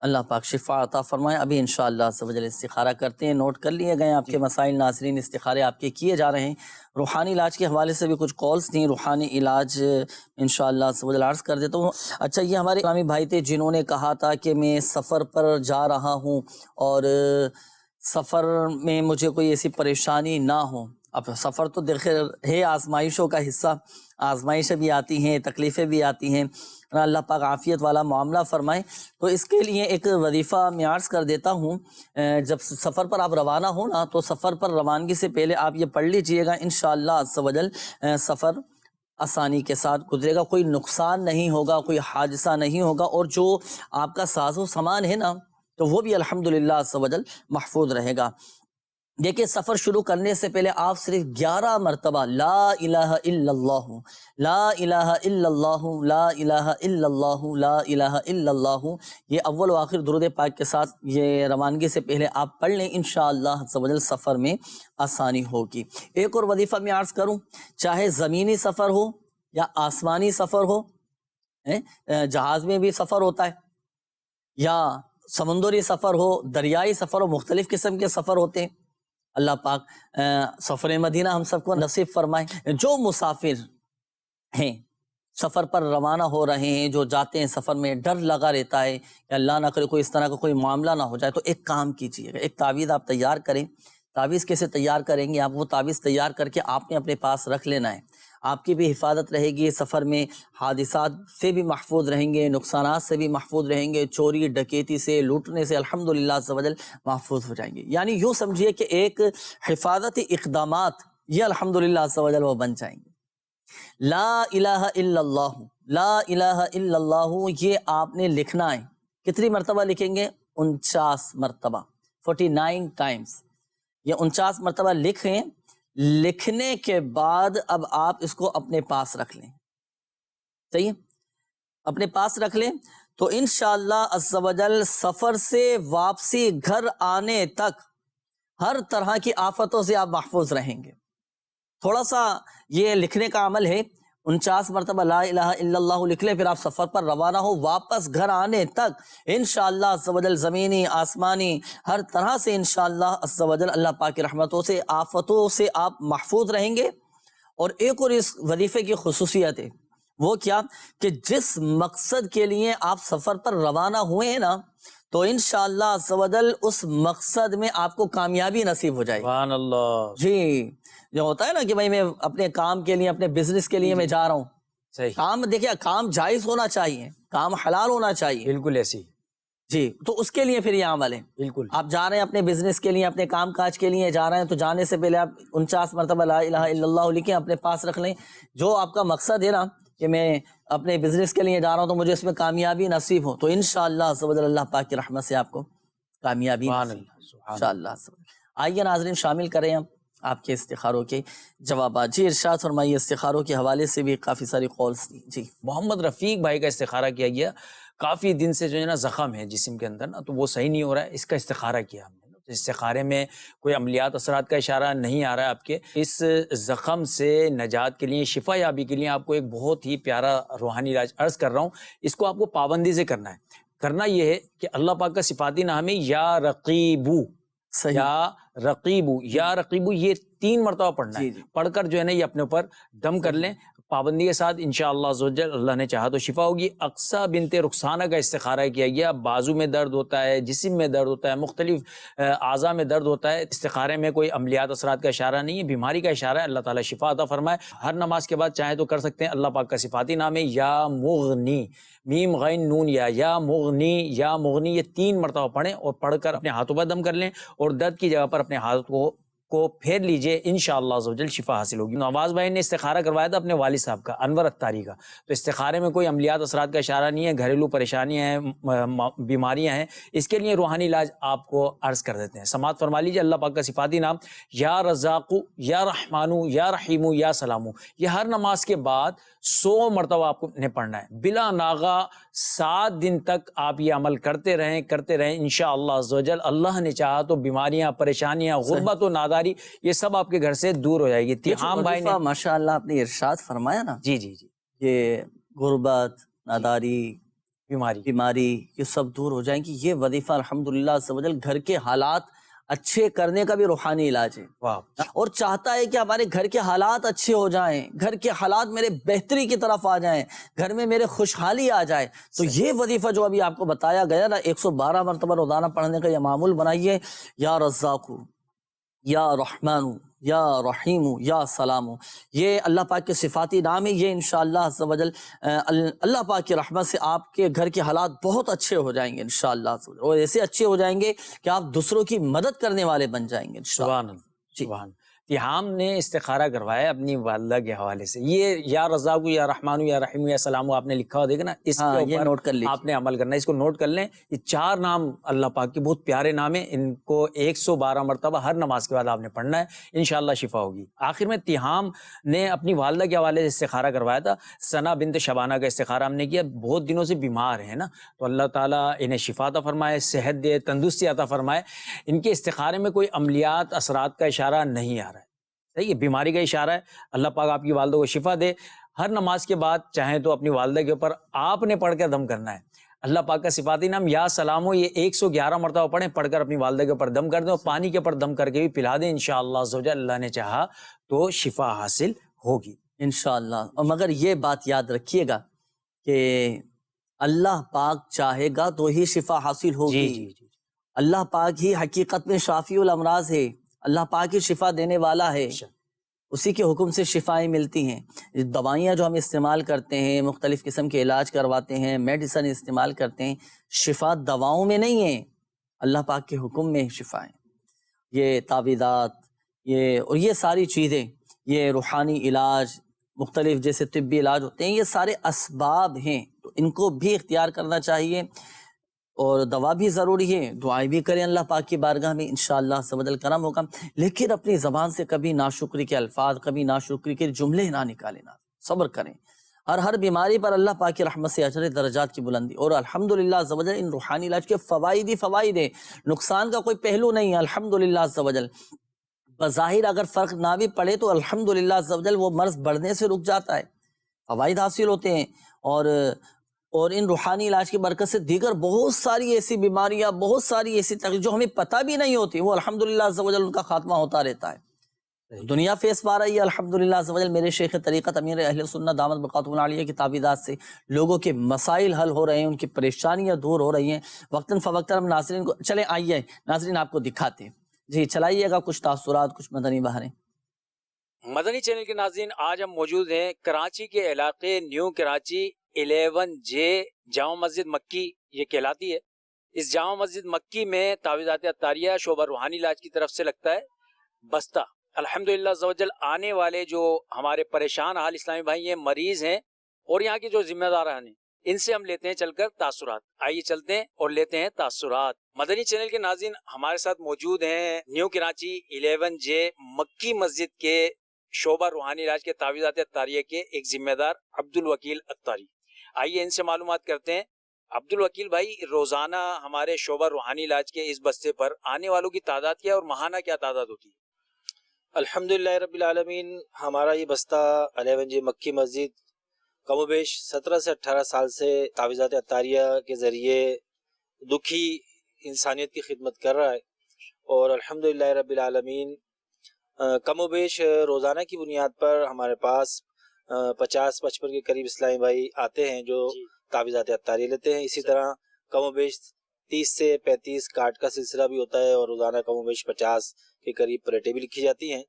اللہ پاک شفا عطا فرمائے۔ ابھی انشاءاللہ عز و جل استخارہ کرتے ہیں، نوٹ کر لیے گئے آپ کے مسائل ناظرین، استخارے آپ کے کیے جا رہے ہیں۔ روحانی علاج کے حوالے سے بھی کچھ کالز تھیں، روحانی علاج انشاءاللہ عز و جل عرض کر دیتا ہوں۔ اچھا یہ ہمارے اسلامی بھائی تھے جنہوں نے کہا تھا کہ میں سفر پر جا رہا ہوں اور سفر میں مجھے کوئی ایسی پریشانی نہ ہو۔ اب سفر تو دیکھیں ہے آزمائشوں کا حصہ، آزمائشیں بھی آتی ہیں، تکلیفیں بھی آتی ہیں، اللہ پاک عافیت والا معاملہ فرمائے۔ تو اس کے لیے ایک وظیفہ میں عرض کر دیتا ہوں، جب سفر پر آپ روانہ ہو نا تو سفر پر روانگی سے پہلے آپ یہ پڑھ لیجئے گا، انشاءاللہ عز و جل سفر آسانی کے ساتھ گزرے گا، کوئی نقصان نہیں ہوگا، کوئی حادثہ نہیں ہوگا، اور جو آپ کا ساز و سامان ہے نا تو وہ بھی الحمدللہ عز و جل محفوظ رہے گا۔ دیکھیں سفر شروع کرنے سے پہلے آپ صرف 11 مرتبہ لا الہ الا اللہ، لا الہ الا اللہ، لا الہ الا اللہ، لا الہ الا اللہ، یہ اول و آخر درود پاک کے ساتھ یہ روانگی سے پہلے آپ پڑھ لیں، انشاءاللہ عز و جل سفر میں آسانی ہوگی۔ ایک اور وظیفہ میں عرض کروں، چاہے زمینی سفر ہو یا آسمانی سفر ہو، جہاز میں بھی سفر ہوتا ہے، یا سمندری سفر ہو، دریائی سفر ہو، مختلف قسم کے سفر ہوتے ہیں، اللہ پاک سفر مدینہ ہم سب کو نصیب فرمائے۔ جو مسافر ہیں سفر پر روانہ ہو رہے ہیں، جو جاتے ہیں سفر میں، ڈر لگا رہتا ہے کہ اللہ نہ کرے کوئی اس طرح کا کوئی معاملہ نہ ہو جائے، تو ایک کام کیجیے گا، ایک تعویذ آپ تیار کریں۔ تعویذ کیسے تیار کریں گے آپ؟ وہ تعویذ تیار کر کے آپ نے اپنے پاس رکھ لینا ہے، آپ کی بھی حفاظت رہے گی، سفر میں حادثات سے بھی محفوظ رہیں گے، نقصانات سے بھی محفوظ رہیں گے، چوری ڈکیتی سے، لوٹنے سے الحمدللہ عز و جل محفوظ ہو جائیں گے۔ یعنی یوں سمجھیے کہ ایک حفاظتی اقدامات یہ الحمدللہ عز و جل وہ بن جائیں گے۔ لا الہ الا اللہ، لا الہ الا اللہ، یہ آپ نے لکھنا ہے۔ کتنی مرتبہ لکھیں گے؟ 49 مرتبہ، 49 ٹائمز۔ یہ 49 مرتبہ لکھیں۔ لکھنے کے بعد اب آپ اس کو اپنے پاس رکھ لیں، صحیح ہے؟ اپنے پاس رکھ لیں تو انشاءاللہ عز و جل سفر سے واپسی گھر آنے تک ہر طرح کی آفتوں سے آپ محفوظ رہیں گے۔ تھوڑا سا یہ لکھنے کا عمل ہے، 49 مرتبہ لا الہ الا اللہ لکھ لیں، پھر آپ سفر پر روانہ ہو، واپس گھر آنے تک انشاءاللہ عز و جل زمینی آسمانی ہر طرح سے انشاءاللہ عز و جل اللہ پاک کی رحمتوں سے آفتوں سے آپ محفوظ رہیں گے۔ اور ایک اور اس وظیفے کی خصوصیت ہے، وہ کیا کہ جس مقصد کے لیے آپ سفر پر روانہ ہوئے ہیں نا، تو انشاءاللہ عز و جل اس مقصد میں آپ کو کامیابی نصیب ہو جائے گی۔
سبحان اللہ۔
جی، جو ہوتا ہے نا کہ بھائی میں اپنے کام کے لیے، اپنے بزنس کے لیے میں جا رہا ہوں،
صحیح،
کام دیکھیں، کام جائز ہونا چاہیے، کام حلال ہونا چاہیے،
بالکل ایسی،
جی، تو اس کے لیے پھر یہ عمل ہے۔
بالکل
آپ جا رہے ہیں اپنے بزنس کے لیے، اپنے کام کاج کے لیے جا رہے ہیں، تو جانے سے پہلے آپ 49 مرتبہ لا الہ الا اللہ لکھیں، اپنے پاس رکھ لیں۔ جو آپ کا مقصد ہے نا کہ میں اپنے بزنس کے لیے جا رہا ہوں تو مجھے اس میں کامیابی نصیب ہو، تو انشاءاللہ عز و جل اللہ پاک کی رحمت سے آپ کو کامیابی نصیب ہو انشاءاللہ عز و جل۔ آئیے ناظرین، شامل کریں آپ کے استخاروں کے جوابات۔ جی ارشاد فرمائیے، استخاروں کے حوالے سے بھی کافی ساری کالز تھی۔ جی،
محمد رفیق بھائی کا استخارہ کیا گیا، کافی دن سے جو ہے نا زخم ہے جسم کے اندر نا، تو وہ صحیح نہیں ہو رہا ہے، اس کا استخارہ کیا ہم نے۔ استخارے میں کوئی عملیات اثرات کا اشارہ نہیں آ رہا ہے آپ کے، اس زخم سے نجات کے لیے، شفا یابی کے لیے آپ کو ایک بہت ہی پیارا روحانی علاج عرض کر رہا ہوں۔ اس کو آپ کو پابندی سے کرنا ہے۔ کرنا یہ ہے کہ اللہ پاک کا صفاتی نام ہے یا رقیبو، یا رقیبو، یا رقیبو، یہ 3 مرتبہ پڑھنا ہے۔ پڑھ کر جو ہے نا یہ اپنے اوپر دم کر لیں پابندی کے ساتھ، انشاءاللہ عز و جل اللہ نے چاہا تو شفا ہوگی۔ اقصیٰ بنت رخسانہ کا استخارہ کیا گیا، بازو میں درد ہوتا ہے، جسم میں درد ہوتا ہے، مختلف اعضاء میں درد ہوتا ہے، استخارے میں کوئی عملیات اثرات کا اشارہ نہیں ہے، بیماری کا اشارہ ہے، اللہ تعالیٰ شفا عطا فرمائے۔ ہر نماز کے بعد چاہیں تو کر سکتے ہیں۔ اللہ پاک کا صفاتی نام ہے یا مغنی، میم غین نون یا مغنی، یا مغنی، یہ 3 مرتبہ پڑھیں اور پڑھ کر اپنے ہاتھوں پر دم کر لیں اور درد کی جگہ پر اپنے ہاتھوں کو پھیر لیجئے، انشاءاللہ عز و جل شفا حاصل ہوگی۔ نواز بھائی نے استخارہ کروایا تھا اپنے والد صاحب کا، انور اتاری کا، تو استخارے میں کوئی عملیات اثرات کا اشارہ نہیں ہے، گھریلو پریشانیاں ہیں، بیماریاں ہیں، اس کے لیے روحانی علاج آپ کو عرض کر دیتے ہیں۔ سماعت فرما لیجئے اللہ پاک کا صفاتی نام یا رزاقو، یا رحمانو، یا رحیمو، یا سلامو، یہ ہر نماز کے بعد 100 مرتبہ آپ نے پڑھنا ہے، بلا ناغہ 7 دن تک آپ یہ عمل کرتے رہیں انشاءاللہ عز و جل۔ اللہ نے چاہا تو بیماریاں، پریشانیاں، غربت و ناداری، یہ سب آپ کے گھر سے دور ہو جائے گی۔ تیحام بھائی نے
ماشاءاللہ آپ نے ارشاد فرمایا نا،
جی جی جی،
یہ غربت، ناداری، بیماری، یہ سب دور ہو جائیں گی۔ یہ وظیفہ الحمدللہ عز و جل گھر کے حالات اچھے کرنے کا بھی روحانی علاج ہے، اور چاہتا ہے کہ ہمارے گھر کے حالات اچھے ہو جائیں، گھر کے حالات میرے بہتری کی طرف آ جائیں، گھر میں میرے خوشحالی آ جائے۔ تو یہ وظیفہ جو ابھی آپ کو بتایا گیا نا، 112 مرتبہ روزانہ پڑھنے کا یہ معمول بنائیے۔ یا رزاقو، یا رحمانو، یا رحیمو، یا سلامو، یہ اللہ پاک کے صفاتی نام ہے۔ یہ انشاءاللہ عز و جل اللہ پاک کی رحمت سے آپ کے گھر کے حالات بہت اچھے ہو جائیں گے انشاءاللہ عز و جل، اور ایسے اچھے ہو جائیں گے کہ آپ دوسروں کی مدد کرنے والے بن جائیں گے انشاءاللہ۔
سبحان اللہ، سبحان۔ تیحام نے استخارہ کروایا اپنی والدہ کے حوالے سے، یہ یا رزاقو، یا رحمانو، یا رحیمو، یا سلامو آپ نے لکھا ہو، دیکھا نا، اس کے اوپر
نوٹ کر لیجیے،
آپ نے عمل کرنا ہے، اس کو نوٹ کر لیں۔ یہ 4 نام اللہ پاک کے بہت پیارے نام ہیں، ان کو 112 مرتبہ ہر نماز کے بعد آپ نے پڑھنا ہے، انشاءاللہ شفا ہوگی۔ آخر میں تیحام نے اپنی والدہ کے حوالے سے استخارہ کروایا تھا، ثنا بنت شبانہ کا استخارہ ہم نے کیا، بہت دنوں سے بیمار ہیں نا، تو اللہ تعالیٰ انہیں شفا عطا فرمائے، صحت دے، تندرستی عطا فرمائے۔ ان کے استخارے میں کوئی عملیات اثرات کا اشارہ نہیں آ رہا ہے، صحیح ہے، بیماری کا اشارہ ہے۔ اللہ پاک آپ کی والدہ کو شفا دے۔ ہر نماز کے بعد چاہیں تو اپنی والدہ کے اوپر آپ نے پڑھ کر دم کرنا ہے۔ اللہ پاک کا صفاتی نام یا سلامو، یہ 111 مرتبہ پڑھیں، پڑھ کر اپنی والدہ کے اوپر دم کر دیں، اور پانی کے اوپر دم کر کے بھی پلا دیں، انشاءاللہ عز و جل اللہ نے چاہا تو شفا حاصل ہوگی
انشاءاللہ۔ اور مگر یہ بات یاد رکھیے گا کہ اللہ پاک چاہے گا تو ہی شفا حاصل ہوگی۔
جی،
اللہ پاک ہی حقیقت میں شافی الامراض ہے، اللہ پاک ہی شفا دینے والا ہے۔ اسی کے حکم سے شفائیں ملتی ہیں۔ دوائیاں جو ہم استعمال کرتے ہیں، مختلف قسم کے علاج کرواتے ہیں، میڈیسن استعمال کرتے ہیں، شفا دواؤں میں نہیں ہے، اللہ پاک کے حکم میں شفا ہے۔ یہ تعویذات اور یہ ساری چیزیں، یہ روحانی علاج، مختلف جیسے طبی علاج ہوتے ہیں، یہ سارے اسباب ہیں، تو ان کو بھی اختیار کرنا چاہیے، اور دوا بھی ضروری ہے، دعائیں بھی کریں اللہ پاک کی بارگاہ میں، انشاءاللہ سبحانہ کرم ہوگا۔ لیکن اپنی زبان سے کبھی ناشکری کے الفاظ، کبھی ناشکری کے جملے نہ نکالیں، صبر کریں۔ ہر بیماری پر اللہ پاک کی رحمت سے اجر درجات کی بلندی، اور الحمدللہ عز و جل ان روحانی علاج کے فوائد ہی فوائد ہیں، نقصان کا کوئی پہلو نہیں ہے الحمدللہ عز و جل۔ بظاہر اگر فرق نہ بھی پڑے تو الحمدللہ عز و جل وہ مرض بڑھنے سے رک جاتا ہے، فوائد حاصل ہوتے ہیں، اور ان روحانی علاج کی برکت سے دیگر بہت ساری ایسی بیماریاں، بہت ساری ایسی تکلیف جو ہمیں پتہ بھی نہیں ہوتی، وہ الحمدللہ عز و جل ان کا خاتمہ ہوتا رہتا ہے۔ دنیا فیس پا رہی ہے الحمدللہ عز و جل، میرے شیخ طریقت امیر اہل سنت دامت بقاتهم العالیہ کی تعویذات سے لوگوں کے مسائل حل ہو رہے ہیں، ان کی پریشانیاں دور ہو رہی ہیں وقتاً فوقتاً۔ ہم ناظرین کو چلیں آئیے ناظرین آپ کو دکھاتے ہیں، جی چلائیے گا کچھ تاثرات، کچھ مدنی بہاریں۔
مدنی چینل کے ناظرین، آج ہم موجود ہیں کراچی کے علاقے نیو کراچی 11J جامع مسجد مکی یہ کہلاتی ہے۔ اس جامع مسجد مکی میں تعویذات عطاریہ شعبہ روحانی علاج کی طرف سے لگتا ہے بستہ۔ الحمدللہ عز و جل آنے والے جو ہمارے پریشان حال اسلامی بھائی ہیں، مریض ہیں، اور یہاں کے جو ذمہ داران ہیں، ان سے ہم لیتے ہیں چل کر تاثرات۔ آئیے چلتے ہیں اور لیتے ہیں تاثرات۔ مدنی چینل کے ناظرین، ہمارے ساتھ موجود ہیں نیو کراچی 11J مکی مسجد کے شعبہ روحانی علاج کے تعویذات عطاریہ کے ایک ذمہ دار عبدالوکیل عطاری۔ آئیے ان سے معلومات کرتے ہیں۔ عبدالوکیل بھائی، روزانہ ہمارے شعبہ روحانی علاج کے اس بستے پر آنے والوں کی تعداد کیا اور ماہانہ کیا تعداد ہوتی ہے؟
الحمدللہ رب العالمین، ہمارا یہ بستہ 11J مکی مسجد کم و بیش 17 سے 18 سال سے تعویذات عطاریہ کے ذریعے دکھی انسانیت کی خدمت کر رہا ہے، اور الحمدللہ رب العالمین کم و بیش روزانہ کی بنیاد پر ہمارے پاس 50-55 کے قریب اسلامی بھائی آتے ہیں جو تعویذات عطاریہ لیتے ہیں۔ اسی طرح کم و بیش 30 سے 35 کارڈ کا سلسلہ بھی ہوتا ہے، اور روزانہ کم و بیش 50 کے قریب پلیٹیں بھی لکھی جاتی ہیں،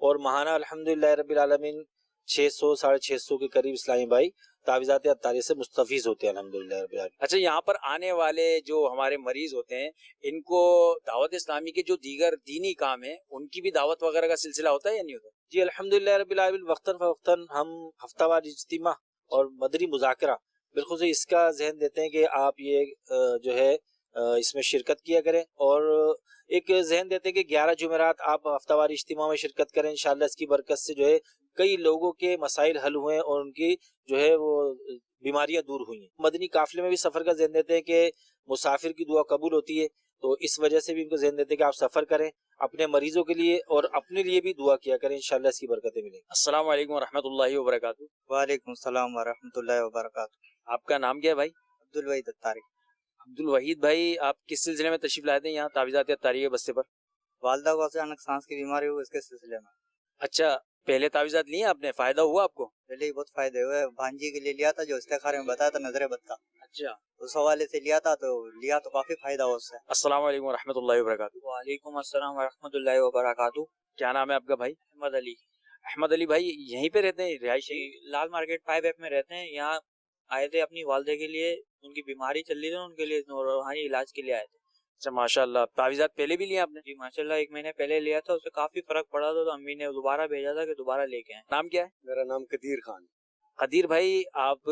اور ماہانہ الحمدللہ رب العالمین 600-650 کے قریب اسلامی بھائی تعویذات عطاریہ سے مستفیض ہوتے ہیں الحمدللہ رب العالمین۔
اچھا، یہاں پر آنے والے جو ہمارے مریض ہوتے ہیں، ان کو دعوت اسلامی کے جو دیگر دینی کام ہیں ان کی بھی دعوت وغیرہ کا سلسلہ ہوتا ہے یا نہیں ہوتا؟
جی الحمدللہ رب العالمین، وقتاً فوقتاً ہم ہفتہ وار اجتماع اور مدنی مذاکرہ بالخصوص اس کا ذہن دیتے ہیں کہ آپ یہ جو ہے اس میں شرکت کیا کریں، اور ایک ذہن دیتے ہیں کہ 11 جمعرات آپ ہفتہ وار اجتماع میں شرکت کریں، انشاءاللہ اس کی برکت سے جو ہے کئی لوگوں کے مسائل حل ہوئے ہیں اور ان کی جو ہے وہ بیماریاں دور ہوئی ہیں۔ مدنی قافلے میں بھی سفر کا ذہن دیتے ہیں کہ مسافر کی دعا قبول ہوتی ہے، تو اس وجہ سے بھی ان کو ذہن دیتے ہیں کہ آپ سفر کریں، اپنے مریضوں کے لیے اور اپنے لیے بھی دعا کیا کریں، انشاءاللہ اس کی برکتیں ملیں گی۔
السلام علیکم ورحمۃ اللہ وبرکاتہ۔
وعلیکم السلام ورحمۃ اللہ وبرکاتہ۔
آپ کا نام کیا ہے بھائی؟
عبدالوحید عطاری۔
عبدالوحید بھائی، آپ کس سلسلے میں تشریف لائے تھے یہاں تعویذات عطاریہ کے بستے پر؟
والدہ کو اچانک سانس کی بیماری ہوئی، اس کے سلسلے میں۔
اچھا، پہلے تعویذات لیے آپ نے، فائدہ ہوا آپ کو؟
پہلے ہی بہت فائدے ہوئے، بھانجی کے لیے لیا تھا جو استخارے میں بتایا تھا، نظر بد کا۔
اچھا،
اس حوالے سے لیا تھا تو کافی فائدہ ہوا اس سے۔
السلام علیکم ورحمۃ اللہ وبرکاتہ۔
وعلیکم السلام ورحمۃ اللہ وبرکاتہ۔
کیا نام ہے آپ کا بھائی؟
احمد علی۔
احمد علی بھائی، یہیں پہ رہتے ہیں رہائشی؟
لال مارکیٹ 5F میں رہتے ہیں۔ یہاں آئے تھے اپنی والدہ کے لیے، ان کی بیماری چل رہی تھی، ان کے لیے روحانی علاج کے لیے آئے تھے۔
اچھا ماشاء اللہ، تعویذات پہلے بھی لیا آپ نے؟
جی ماشاء اللہ، 1 مہینے پہلے لیا تھا، اس سے کافی فرق پڑا تھا، تو امی نے دوبارہ بھیجا تھا کہ دوبارہ لے کے آئیں۔
نام کیا ہے؟
میرا نام قدیر خان۔
قدیر بھائی، آپ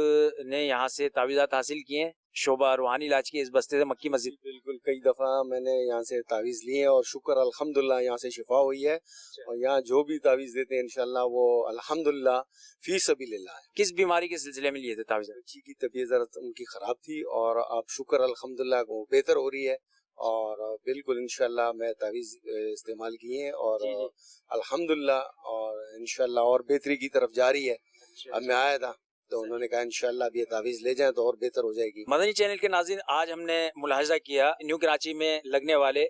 نے یہاں سے تعویذات حاصل کیے ہیں شعبہ روحانی علاج کے اس بستے سے مکی مسجد؟
بالکل، کئی دفعہ میں نے یہاں سے تعویذ لی ہے، اور شکر الحمدللہ یہاں سے شفا ہوئی ہے، اور یہاں جو بھی تعویذ دیتے ہیں انشاءاللہ وہ الحمدللہ فی سبیل اللہ ہے۔
کس بیماری کے سلسلے میں لیے تھے تعویذات؟
بچی کی طبیعت ذرا ان کی خراب تھی، اور اب شکر الحمدللہ وہ بہتر ہو رہی ہے، اور بالکل انشاءاللہ میں تعویذ استعمال کی ہیں، اور الحمدللہ اور انشاءاللہ اور بہتری کی طرف جاری ہے۔ اب میں آیا تھا تو انہوں نے کہا انشاءاللہ اب یہ تعویذ لے جائیں تو اور بہتر ہو جائے گی۔
مدنی چینل کے ناظرین، آج ہم نے ملاحظہ کیا نیو کراچی میں لگنے والے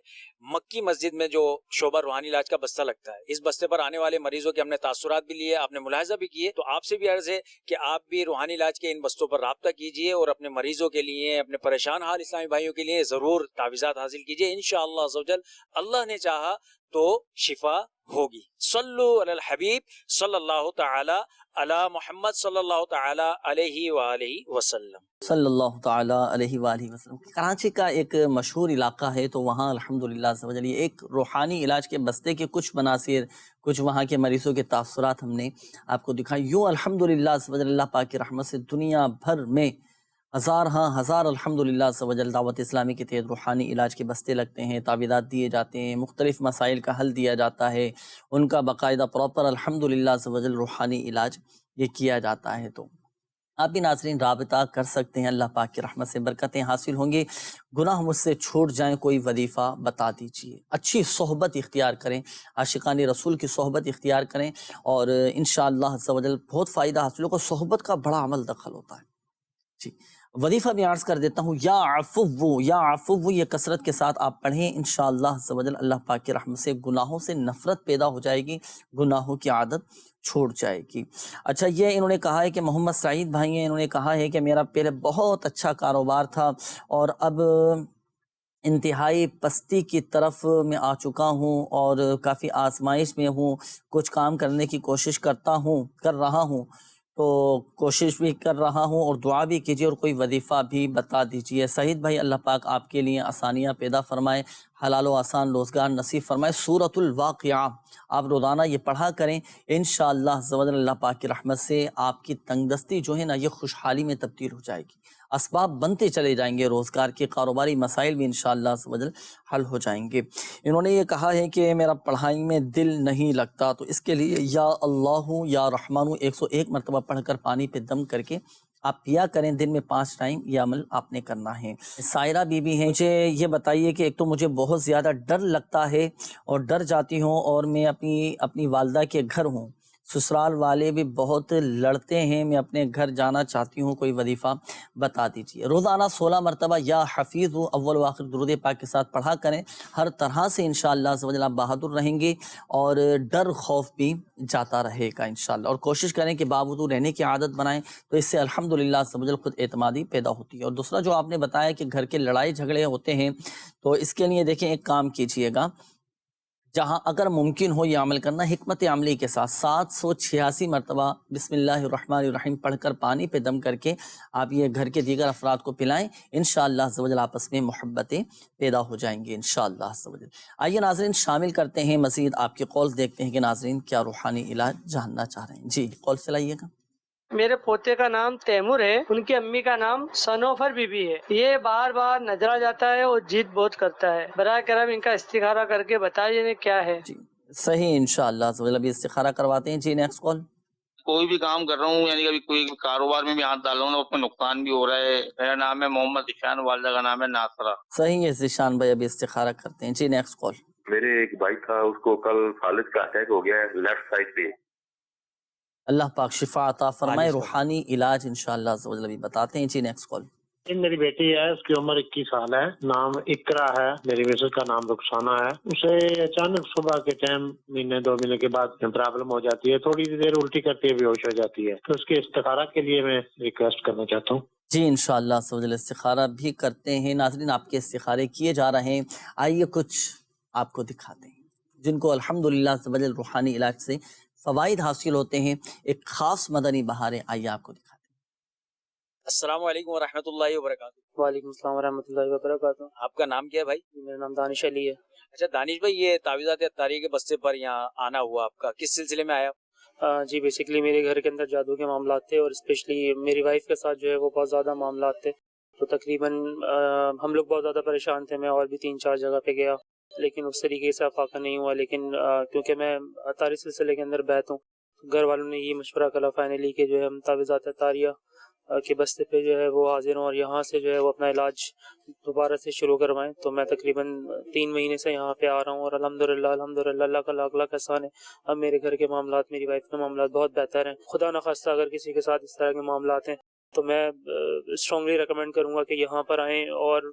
مکی مسجد میں جو شعبہ روحانی علاج کا بستہ لگتا ہے، اس بستے پر آنے والے مریضوں کے ہم نے تاثرات بھی لیے، آپ نے ملاحظہ بھی کیے، تو آپ سے بھی عرض ہے کہ آپ بھی روحانی علاج کے ان بستوں پر رابطہ کیجئے اور اپنے مریضوں کے لیے، اپنے پریشان حال اسلامی بھائیوں کے لیے ضرور تعویذات حاصل کیجئے، انشاءاللہ عز و جل اللہ نے چاہا تو شفا ہوگی۔ صلو علی الحبیب صلی اللہ تعالی علی محمد صلی اللہ تعالی علیہ وآلہ وسلم۔
صلی اللہ تعالیٰ علیہ وآلہ وسلم۔ کراچی کا ایک مشہور علاقہ ہے، تو وہاں الحمدللہ عز و جل ایک روحانی علاج کے بستے کے کچھ مناظر، کچھ وہاں کے مریضوں کے تاثرات ہم نے آپ کو دکھائے۔ یوں الحمدللہ عز و جل اللہ پاک کی رحمت سے دنیا بھر میں ہزار الحمدللہ عز و جل دعوت اسلامی کے تحت روحانی علاج کے بستے لگتے ہیں، تعویذات دیے جاتے ہیں، مختلف مسائل کا حل دیا جاتا ہے، ان کا باقاعدہ پراپر الحمدللہ عز و جل روحانی علاج یہ کیا جاتا ہے۔ تو آپ بھی ناظرین رابطہ کر سکتے ہیں، اللہ پاک کی رحمت سے برکتیں حاصل ہوں گی، گناہ مجھ سے چھوٹ جائیں، کوئی وظیفہ بتا دیجئے، اچھی صحبت اختیار کریں، عاشقان رسول کی صحبت اختیار کریں، اور انشاءاللہ عز و جل بہت فائدہ حاصل ہوگا۔ صحبت کا بڑا عمل دخل ہوتا ہے جی۔ وظیفہ بھی عرض کر دیتا ہوں، یا عفو یہ کثرت کے ساتھ آپ پڑھیں، انشاءاللہ عز و جل اللہ پاک کی رحمت سے گناہوں سے نفرت پیدا ہو جائے گی، گناہوں کی عادت چھوٹ جائے گی۔ اچھا، یہ انہوں نے کہا ہے کہ محمد سعید بھائی ہیں، انہوں نے کہا ہے کہ میرا پہلے بہت اچھا کاروبار تھا اور اب انتہائی پستی کی طرف میں آ چکا ہوں اور کافی آزمائش میں ہوں، کچھ کام کرنے کی کوشش کر رہا ہوں، تو کوشش بھی کر رہا ہوں اور دعا بھی کیجیے اور کوئی وظیفہ بھی بتا دیجیے۔ سعید بھائی، اللہ پاک آپ کے لیے آسانیاں پیدا فرمائے، حلال و آسان روزگار نصیب فرمائے۔ سورۃ الواقعہ آپ روزانہ یہ پڑھا کریں، انشاءاللہ عز و جل اللہ پاک کی رحمت سے آپ کی تنگ دستی جو ہے نا یہ خوشحالی میں تبدیل ہو جائے گی، اسباب بنتے چلے جائیں گے، روزگار کے کاروباری مسائل بھی انشاءاللہ عز و جل حل ہو جائیں گے۔ انہوں نے یہ کہا ہے کہ میرا پڑھائی میں دل نہیں لگتا، تو اس کے لیے یا اللہ یا رحمان 101 مرتبہ پڑھ کر پانی پہ دم کر کے آپ پیا کریں، دن میں 5 ٹائم یہ عمل آپ نے کرنا ہے۔ سائرہ بی بی ہیں، مجھے یہ بتائیے کہ ایک تو مجھے بہت زیادہ ڈر لگتا ہے اور ڈر جاتی ہوں، اور میں اپنی والدہ کے گھر ہوں، سسرال والے بھی بہت لڑتے ہیں، میں اپنے گھر جانا چاہتی ہوں، کوئی وظیفہ بتا دیجیے۔ روزانہ 16 مرتبہ یا حفیظ اول و آخر درود پاک کے ساتھ پڑھا کریں، ہر طرح سے انشاءاللہ عز و جل آپ بہادر رہیں گے اور ڈر خوف بھی جاتا رہے گا انشاءاللہ، اور کوشش کریں کہ باوضو رہنے کی عادت بنائیں، تو اس سے الحمدللہ عز و جل خود اعتمادی پیدا ہوتی ہے۔ اور دوسرا جو آپ نے بتایا کہ گھر کے لڑائی جھگڑے ہوتے ہیں، تو اس کے لیے دیکھیں ایک کام کیجیے گا، جہاں اگر ممکن ہو یہ عمل کرنا، حکمت عملی کے ساتھ 786 مرتبہ بسم اللہ الرحمن الرحیم پڑھ کر پانی پہ دم کر کے آپ یہ گھر کے دیگر افراد کو پلائیں، انشاءاللہ عز و جل آپس میں محبتیں پیدا ہو جائیں گی انشاءاللہ عز و جل۔ آئیے ناظرین شامل کرتے ہیں مزید آپ کے قول، دیکھتے ہیں کہ ناظرین کیا روحانی علاج جاننا چاہ رہے ہیں۔ جی قول چلائیے گا۔
میرے پوتے کا نام تیمور ہے، ان کی امی کا نام سنوفر بی بی ہے، یہ بار بار نظر جاتا ہے اور ضد بہت کرتا ہے، براہ کرم ان کا استخارہ کر کے بتائیے کیا ہے۔
جی صحیح، انشاءاللہ عز و جل ابھی استخارہ کرواتے ہیں۔ جی نیکسٹ کال۔
کوئی بھی کام کر رہا ہوں، یعنی کبھی کوئی کاروبار میں بھی ہاتھ ڈال رہا ہوں، اس میں نقصان بھی ہو رہا ہے۔ میرا نام ہے محمد ذیشان، والدہ کا نام ہے ناصرہ۔
صحیح ہے ذیشان بھائی، ابھی استخارہ کرتے ہیں۔ جی نیکسٹ کال۔
میرے ایک بھائی تھا، اس کو کل فالج کا اٹیک ہو گیا ہے لیفٹ سائڈ پہ۔
اللہ پاک شفا عطا فرمائے، روحانی علاج انشاءاللہ عز و جل ابھی بتاتے ہیں۔ جی نیکسٹ کال۔
میری بیٹی ہے، اس کی عمر 21 سال ہے، نام اقرا ہے، میری مسز کا نام رخسانہ ہے۔ اسے اچانک صبح کے ٹائم مہینے 2 مہینے کے بعد پرابلم ہو جاتی ہے، تھوڑی دیر الٹی کرتی ہے، بے ہوش ہو جاتی ہے، تو اس کے استخارہ کے لیے میں ریکویسٹ کرنا چاہتا ہوں۔
جی انشاءاللہ عز و جل استخارہ بھی کرتے ہیں۔ ناظرین آپ کے استخارے کیے جا رہے ہیں، آئیے کچھ آپ کو دکھاتے ہیں جن کو الحمدللہ عز و جل روحانی علاج سے فوائد حاصل ہوتے ہیں، ایک خاص مدنی بہاریں، آئیے آپ کو دکھاتے ہیں۔
السلام علیکم ورحمۃ اللہ وبرکاتہ۔
وعلیکم السلام ورحمۃ اللہ وبرکاتہ۔
آپ کا نام کیا ہے بھائی؟
میرا نام دانش علی ہے۔
اچھا دانش بھائی، یہ تعویذات اتاری کے بستے پر یہاں آنا ہوا آپ کا، کس سلسلے میں آیا؟
جی بیسیکلی میرے گھر کے اندر جادو کے معاملات تھے، اور اسپیشلی میری وائف کے ساتھ جو ہے وہ بہت زیادہ معاملات تھے، تو تقریباً ہم لوگ بہت زیادہ پریشان تھے، میں اور بھی 3-4 جگہ پہ گیا لیکن اس طریقے سے افاقہ نہیں ہوا، لیکن کیونکہ میں اتاری سلسلے کے اندر بیت ہوں، گھر والوں نے یہ مشورہ کرا فائنلی کہ جو ہے ہم تعویذات اتاریہ کے بستے پہ جو ہے وہ حاضر ہوں اور یہاں سے جو ہے وہ اپنا علاج دوبارہ سے شروع کروائیں۔ تو میں تقریباً 3 مہینے سے یہاں پہ آ رہا ہوں، اور الحمدللہ اللہ کا لاکھ لاکھ احسان ہے، اب میرے گھر کے معاملات، میری وائف کے معاملات بہت بہتر ہیں۔ خدا نخواستہ اگر کسی کے ساتھ اس طرح کے معاملات ہیں تو میں اسٹرانگلی ریکمینڈ کروں گا کہ یہاں پر آئیں اور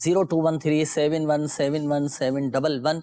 0213717111